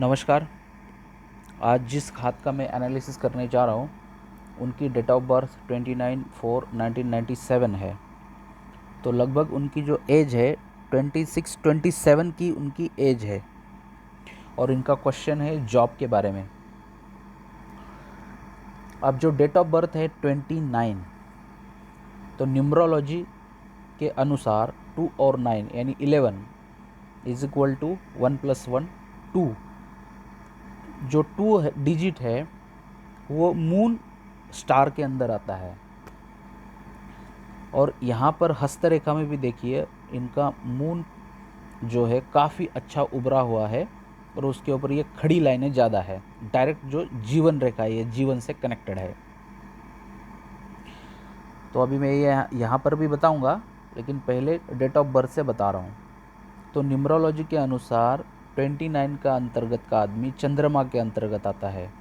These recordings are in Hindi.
नमस्कार। आज जिस खात का मैं एनालिसिस करने जा रहा हूँ उनकी डेट ऑफ बर्थ 29/4/1997 है। तो लगभग उनकी जो एज है 27 की उनकी एज है। और इनका क्वेश्चन है जॉब के बारे में। अब जो डेट ऑफ बर्थ है 29, तो न्यूमरोलॉजी के अनुसार 2 और 9 यानी 11 इज इक्वल टू 1 + 1 2। जो 2 डिजिट है वो मून स्टार के अंदर आता है। और यहाँ पर हस्तरेखा में भी देखिए इनका मून जो है काफ़ी अच्छा उभरा हुआ है और उसके ऊपर ये खड़ी लाइनें ज़्यादा है। डायरेक्ट जो जीवन रेखा है ये जीवन से कनेक्टेड है। तो अभी मैं ये यहाँ पर भी बताऊँगा, लेकिन पहले डेट ऑफ बर्थ से बता रहा हूँ। तो न्यूमरोलॉजी के अनुसार 29 का अंतर्गत का आदमी चंद्रमा के अंतर्गत आता है।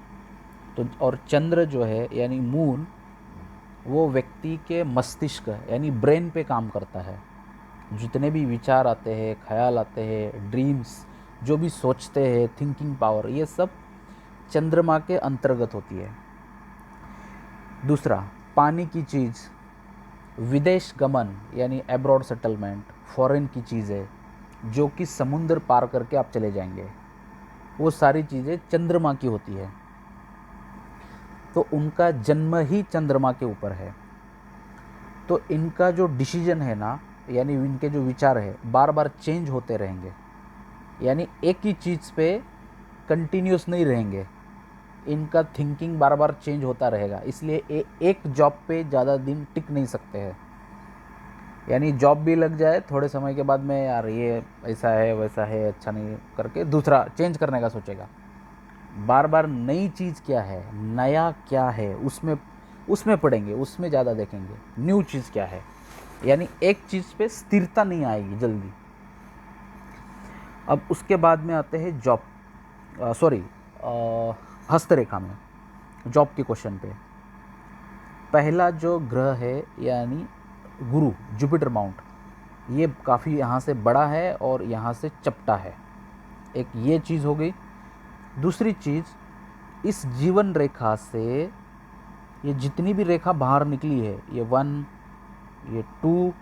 तो और चंद्र जो है यानी मून वो व्यक्ति के मस्तिष्क यानी ब्रेन पे काम करता है। जितने भी विचार आते हैं, ख्याल आते हैं, ड्रीम्स, जो भी सोचते हैं, थिंकिंग पावर, ये सब चंद्रमा के अंतर्गत होती है। दूसरा, पानी की चीज़, विदेश गमन यानी एब्रॉड सेटलमेंट, फॉरेन की चीज़ें जो कि समुद्र पार करके आप चले जाएंगे, वो सारी चीज़ें चंद्रमा की होती है। तो उनका जन्म ही चंद्रमा के ऊपर है। तो इनका जो डिसीजन है ना, यानी इनके जो विचार है बार बार चेंज होते रहेंगे, यानी एक ही चीज़ पे कंटिन्यूस नहीं रहेंगे। इनका थिंकिंग बार बार चेंज होता रहेगा, इसलिए एक जॉब पे ज़्यादा दिन टिक नहीं सकते हैं। यानी जॉब भी लग जाए थोड़े समय के बाद में, यार ये ऐसा है वैसा है, अच्छा नहीं करके दूसरा चेंज करने का सोचेगा। बार बार नई चीज़ क्या है, नया क्या है, उसमें पढ़ेंगे, उसमें ज़्यादा देखेंगे न्यू चीज़ क्या है। यानी एक चीज़ पे स्थिरता नहीं आएगी जल्दी। अब उसके बाद में आते हैं जॉब, हस्तरेखा में जॉब के क्वेश्चन पे। पहला जो ग्रह है यानी गुरु, जुपिटर माउंट, ये काफ़ी यहाँ से बड़ा है और यहाँ से चपटा है। एक ये चीज़ हो गई। दूसरी चीज़, इस जीवन रेखा से ये जितनी भी रेखा बाहर निकली है, ये 1, ये 2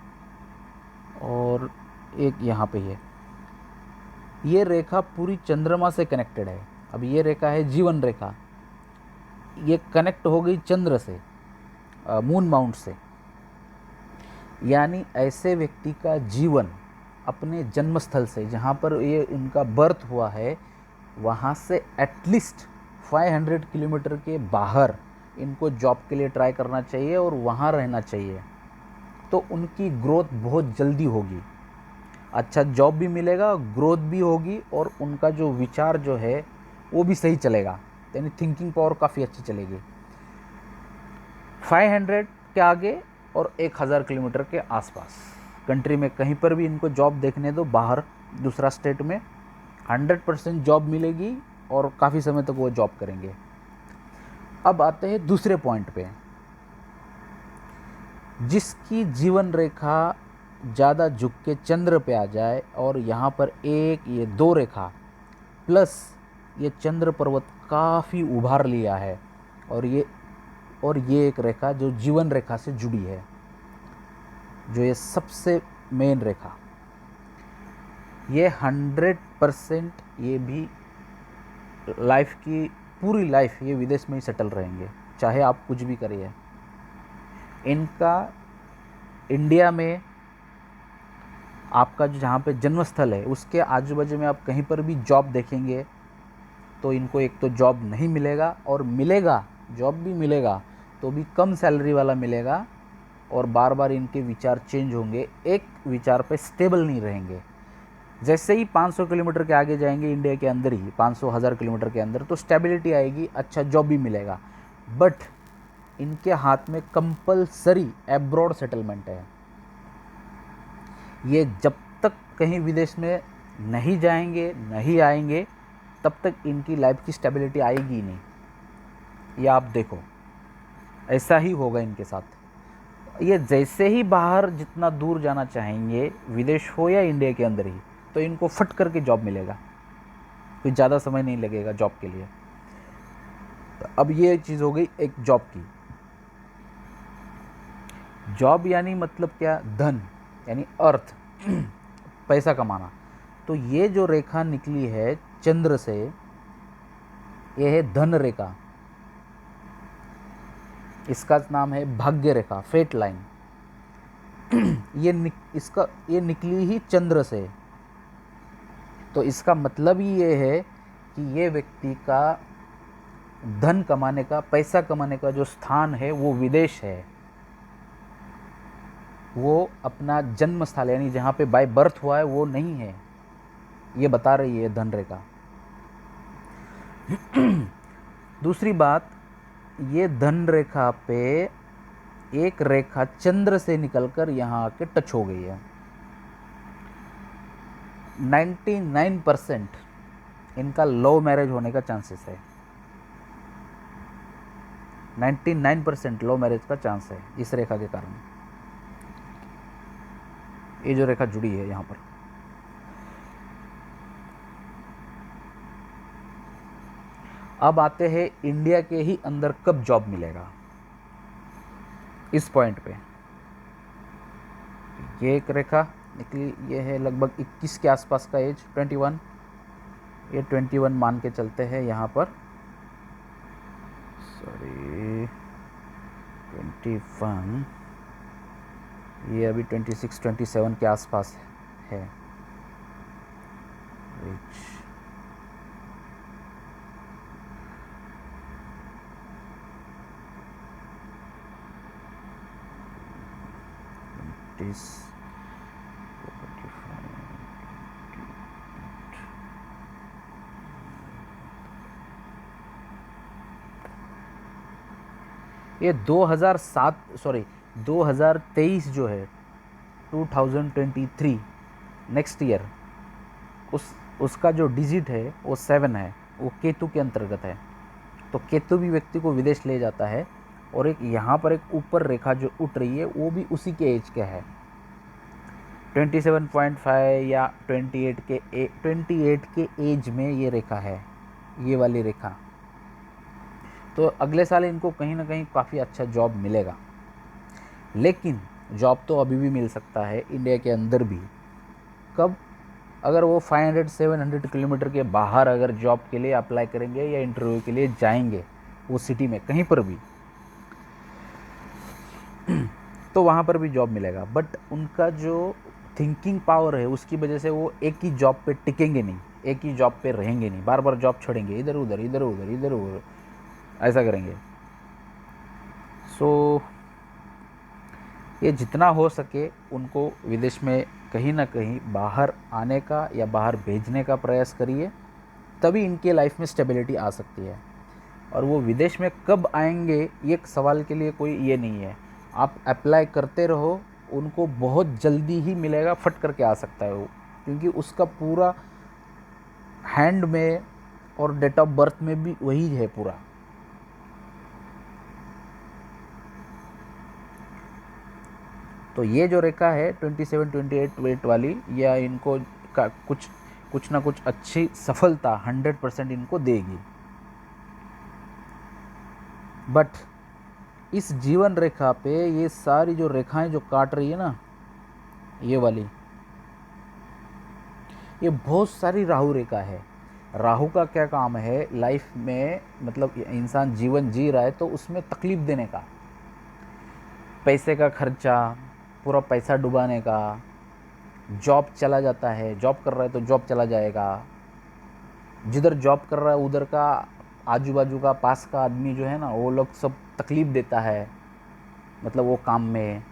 और एक यहाँ पे है, ये रेखा पूरी चंद्रमा से कनेक्टेड है। अब ये रेखा है जीवन रेखा, ये कनेक्ट हो गई चंद्र से, मून माउंट से। यानी ऐसे व्यक्ति का जीवन अपने जन्म स्थल से, जहाँ पर ये इनका बर्थ हुआ है, वहाँ से एटलीस्ट 500 किलोमीटर के बाहर इनको जॉब के लिए ट्राई करना चाहिए और वहाँ रहना चाहिए। तो उनकी ग्रोथ बहुत जल्दी होगी, अच्छा जॉब भी मिलेगा, ग्रोथ भी होगी और उनका जो विचार जो है वो भी सही चलेगा, यानी थिंकिंग पावर काफ़ी अच्छी चलेगी। 500 के आगे और 1000 किलोमीटर के आसपास कंट्री में कहीं पर भी इनको जॉब देखने दो, बाहर दूसरा स्टेट में 100% जॉब मिलेगी और काफ़ी समय तक वो जॉब करेंगे। अब आते हैं दूसरे पॉइंट पे, जिसकी जीवन रेखा ज़्यादा झुक के चंद्र पे आ जाए और यहाँ पर एक ये 2 रेखा प्लस ये चंद्र पर्वत काफ़ी उभार लिया है और ये एक रेखा जो जीवन रेखा से जुड़ी है, जो ये सबसे मेन रेखा, ये 100% ये भी लाइफ की पूरी लाइफ ये विदेश में ही सेटल रहेंगे, चाहे आप कुछ भी करिए। इनका इंडिया में आपका जो जहाँ पे जन्म स्थल है उसके आजू बाजू में आप कहीं पर भी जॉब देखेंगे तो इनको एक तो जॉब नहीं मिलेगा, और मिलेगा जॉब भी मिलेगा तो भी कम सैलरी वाला मिलेगा, और बार बार इनके विचार चेंज होंगे, एक विचार पे स्टेबल नहीं रहेंगे। जैसे ही 500 किलोमीटर के आगे जाएंगे इंडिया के अंदर ही, 500,000 किलोमीटर के अंदर, तो स्टेबिलिटी आएगी, अच्छा जॉब भी मिलेगा, बट इनके हाथ में कंपलसरी एब्रॉड सेटलमेंट है। ये जब तक कहीं विदेश में नहीं जाएंगे, नहीं आएंगे, तब तक इनकी लाइफ की स्टेबिलिटी आएगी ही नहीं। ये आप देखो, ऐसा ही होगा इनके साथ। ये जैसे ही बाहर जितना दूर जाना चाहेंगे, विदेश हो या इंडिया के अंदर ही, तो इनको फट करके जॉब मिलेगा। कोई ज़्यादा समय नहीं लगेगा जॉब के लिए। अब ये चीज़ हो गई एक जॉब की। जॉब यानी मतलब क्या, धन यानी अर्थ, पैसा कमाना। तो ये जो रेखा निकली है चंद्र से, ये है धन रेखा, इसका नाम है भाग्य रेखा, फेट लाइन। ये निकली ही चंद्र से, तो इसका मतलब ही ये है कि ये व्यक्ति का धन कमाने का, पैसा कमाने का जो स्थान है वो विदेश है, वो अपना जन्म स्थल यानी जहाँ पे बाय बर्थ हुआ है वो नहीं है, ये बता रही है धन रेखा। दूसरी बात, ये धन रेखा पे एक रेखा चंद्र से निकलकर यहाँ आके टच हो गई है। 99% इनका लव मैरिज होने का चांसेस है, 99% लव मैरिज का चांस है इस रेखा के कारण। ये जो रेखा जुड़ी है यहाँ पर, अब आते हैं इंडिया के ही अंदर कब जॉब मिलेगा। इस पॉइंट पे ये एक रेखा निकली, ये है लगभग 21 के आसपास का एज, 21, ये 21 मान के चलते हैं यहाँ पर, सॉरी 21, ये अभी 26 27 के आसपास है। ये 2023 जो है 2023 नेक्स्ट ईयर, उसका जो डिजिट है वो 7 है, वो केतु के अंतर्गत है। तो केतु भी व्यक्ति को विदेश ले जाता है, और एक यहाँ पर एक ऊपर रेखा जो उठ रही है वो भी उसी के एज का है, 27.5 या 28 के एज में ये रेखा है, ये वाली रेखा। तो अगले साल इनको कहीं ना कहीं काफ़ी अच्छा जॉब मिलेगा, लेकिन जॉब तो अभी भी मिल सकता है इंडिया के अंदर भी। कब? अगर वो 500-700 किलोमीटर के बाहर अगर जॉब के लिए अप्लाई करेंगे या इंटरव्यू के लिए जाएंगे वो सिटी में कहीं पर भी, तो वहाँ पर भी जॉब मिलेगा। बट उनका जो थिंकिंग पावर है उसकी वजह से वो एक ही जॉब पे टिकेंगे नहीं, एक ही जॉब पे रहेंगे नहीं, बार बार जॉब छोड़ेंगे, इधर उधर इधर उधर इधर उधर ऐसा करेंगे। सो ये जितना हो सके उनको विदेश में कहीं ना कहीं बाहर आने का या बाहर भेजने का प्रयास करिए, तभी इनके लाइफ में स्टेबिलिटी आ सकती है। और वो विदेश में कब आएंगे ये सवाल के लिए कोई ये नहीं है, आप अप्लाई करते रहो, उनको बहुत जल्दी ही मिलेगा, फट करके आ सकता है वो, क्योंकि उसका पूरा हैंड में और डेट ऑफ बर्थ में भी वही है पूरा। तो ये जो रेखा है 27-28 वेट वाली, या इनको का कुछ ना कुछ अच्छी सफलता 100% इनको देगी। बट इस जीवन रेखा पे ये सारी जो रेखाएं जो काट रही है ना, ये वाली, ये बहुत सारी राहु रेखा है। राहु का क्या काम है लाइफ में, मतलब इंसान जीवन जी रहा है तो उसमें तकलीफ देने का, पैसे का खर्चा, पूरा पैसा डुबाने का, जॉब चला जाता है, जॉब कर रहा है तो जॉब चला जाएगा, जिधर जॉब कर रहा है उधर का आजू बाजू का पास का आदमी जो है ना वो लोग सब तकलीफ़ देता है, मतलब वो काम में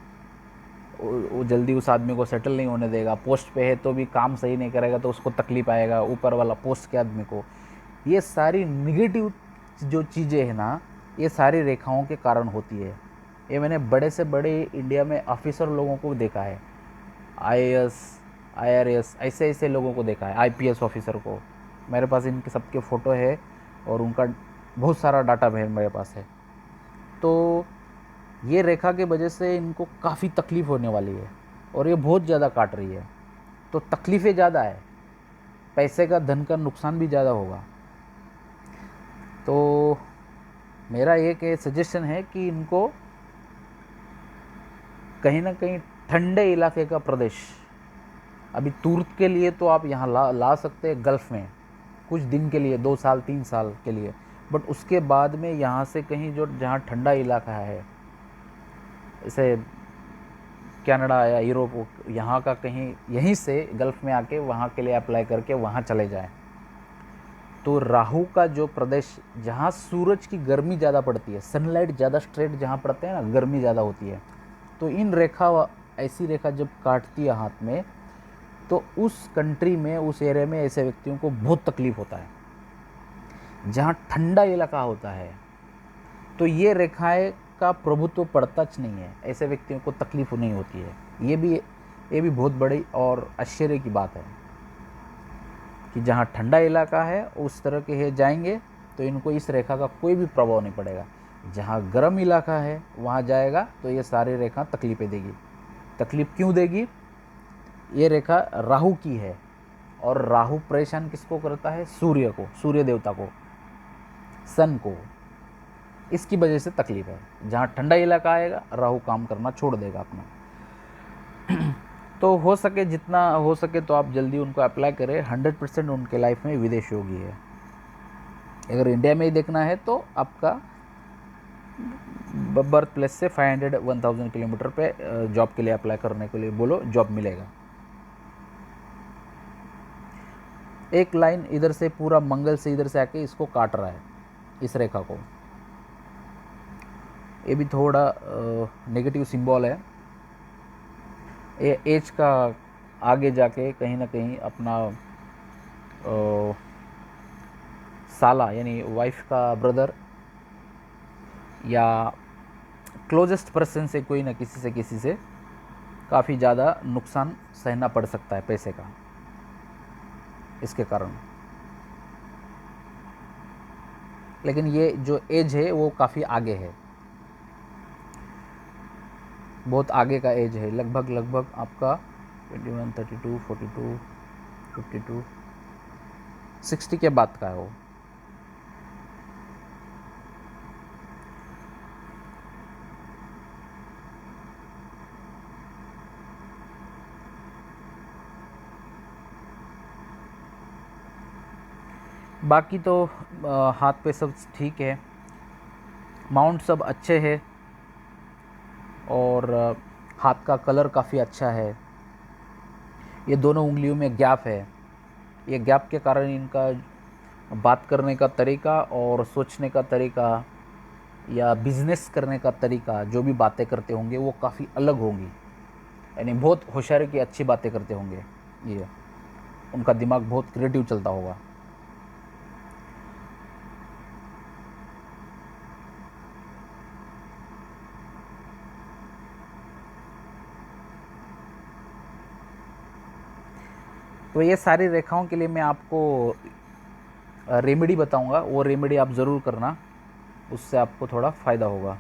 वो जल्दी उस आदमी को सेटल नहीं होने देगा, पोस्ट पे है तो भी काम सही नहीं करेगा तो उसको तकलीफ़ आएगा, ऊपर वाला पोस्ट के आदमी को। ये सारी निगेटिव जो चीज़ें हैं ना, ये सारी रेखाओं के कारण होती है। ये मैंने बड़े से बड़े इंडिया में ऑफिसर लोगों को देखा है, IAS IRS ऐसे ऐसे लोगों को देखा है, IPS ऑफिसर को, मेरे पास इनके सबके फ़ोटो है और उनका बहुत सारा डाटा मेरे पास है। तो ये रेखा के वजह से इनको काफ़ी तकलीफ़ होने वाली है और ये बहुत ज़्यादा काट रही है, तो तकलीफ़ें ज़्यादा है। पैसे का, धन का नुकसान भी ज़्यादा होगा। तो मेरा एक सजेशन है कि इनको कहीं ना कहीं ठंडे इलाके का प्रदेश, अभी तुर्क के लिए तो आप यहाँ ला सकते हैं गल्फ़ में कुछ दिन के लिए, 2 साल 3 साल के लिए, बट उसके बाद में यहाँ से कहीं जो जहाँ ठंडा इलाका है, जैसे कनाडा या यूरोप, यहाँ का कहीं यहीं से गल्फ़ में आके वहाँ के लिए अप्लाई करके वहाँ चले जाएं। तो राहु का जो प्रदेश जहाँ सूरज की गर्मी ज़्यादा पड़ती है, सनलाइट ज़्यादा स्ट्रेट जहाँ पड़ते हैं ना, गर्मी ज़्यादा होती है, तो इन रेखा, ऐसी रेखा जब काटती है हाथ में, तो उस कंट्री में, उस एरिया में ऐसे व्यक्तियों को बहुत तकलीफ होता है। जहाँ ठंडा इलाका होता है तो ये रेखाएं का प्रभुत्व पड़ताच नहीं है, ऐसे व्यक्तियों को तकलीफ नहीं होती है। ये भी बहुत बड़ी और आश्चर्य की बात है कि जहाँ ठंडा इलाका है उस तरह के है जाएंगे तो इनको इस रेखा का कोई भी प्रभाव नहीं पड़ेगा। जहाँ गर्म इलाका है वहाँ जाएगा तो ये सारी रेखा तकलीफ़ें देगी। तकलीफ़ क्यों देगी? ये रेखा राहु की है, और राहु परेशान किसको करता है? सूर्य को, सूर्य देवता को, सन को। इसकी वजह से तकलीफ है। जहाँ ठंडा इलाका आएगा राहु काम करना छोड़ देगा अपना। तो हो सके, जितना हो सके तो आप जल्दी उनको अप्लाई करें। 100% उनके लाइफ में विदेश योगी है। अगर इंडिया में ही देखना है तो आपका बर्थ प्लेस से 500-1000 किलोमीटर पे जॉब के लिए अप्लाई करने के लिए बोलो, जॉब मिलेगा। एक लाइन इधर से पूरा मंगल से इधर से आके इसको काट रहा है, इस रेखा को। ये भी थोड़ा नेगेटिव सिंबल है। ये एज का आगे जाके कहीं ना कहीं अपना साला यानी वाइफ का ब्रदर या क्लोजेस्ट पर्सन से कोई ना किसी से काफ़ी ज़्यादा नुकसान सहना पड़ सकता है पैसे का, इसके कारण। लेकिन ये जो एज है वो काफ़ी आगे है, बहुत आगे का एज है। लगभग आपका 21, 32, 42, 52, 60 के बाद का है वो। बाकी तो हाथ पे सब ठीक है, माउंट सब अच्छे है, और हाथ का कलर काफ़ी अच्छा है। ये दोनों उंगलियों में गैप है। ये गैप के कारण इनका बात करने का तरीका और सोचने का तरीका या बिजनेस करने का तरीका, जो भी बातें करते होंगे वो काफ़ी अलग होंगी। यानी बहुत होशियारी की अच्छी बातें करते होंगे ये, उनका दिमाग बहुत क्रिएटिव चलता होगा। तो ये सारी रेखाओं के लिए मैं आपको रेमेडी बताऊंगा, वो रेमेडी आप ज़रूर करना, उससे आपको थोड़ा फ़ायदा होगा।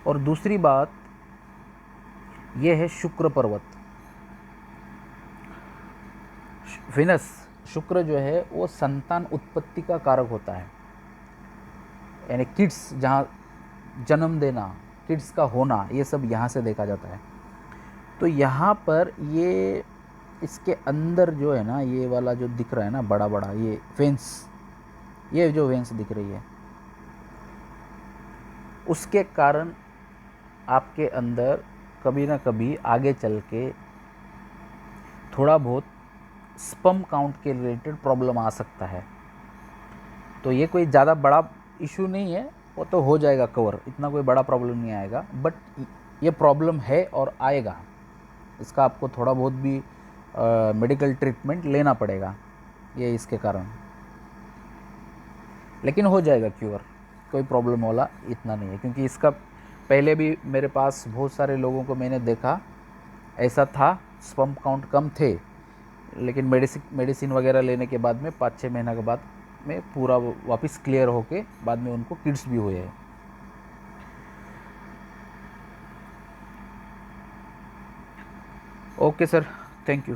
और दूसरी बात ये है शुक्र पर्वत। विनस, शुक्र जो है वो संतान उत्पत्ति का कारक होता है, यानी किड्स, जहाँ जन्म देना, किड्स का होना, ये सब यहाँ से देखा जाता है। तो यहाँ पर ये इसके अंदर जो है ना, ये वाला जो दिख रहा है ना बड़ा बड़ा, ये वेंस, ये जो वेंस दिख रही है, उसके कारण आपके अंदर कभी ना कभी आगे चल के थोड़ा बहुत स्पर्म काउंट के रिलेटेड प्रॉब्लम आ सकता है। तो ये कोई ज़्यादा बड़ा इशू नहीं है, वो तो हो जाएगा कवर, इतना कोई बड़ा प्रॉब्लम नहीं आएगा। बट ये प्रॉब्लम है और आएगा, इसका आपको थोड़ा बहुत भी मेडिकल ट्रीटमेंट लेना पड़ेगा ये इसके कारण, लेकिन हो जाएगा क्योर, कोई प्रॉब्लम वाला इतना नहीं है। क्योंकि इसका पहले भी मेरे पास बहुत सारे लोगों को मैंने देखा ऐसा था, स्पर्म काउंट कम थे, लेकिन मेडिसिन वगैरह लेने के बाद में 5-6 महीना के बाद में पूरा वापस क्लियर होके बाद में उनको किड्स भी हुए हैं। Okay sir, thank you.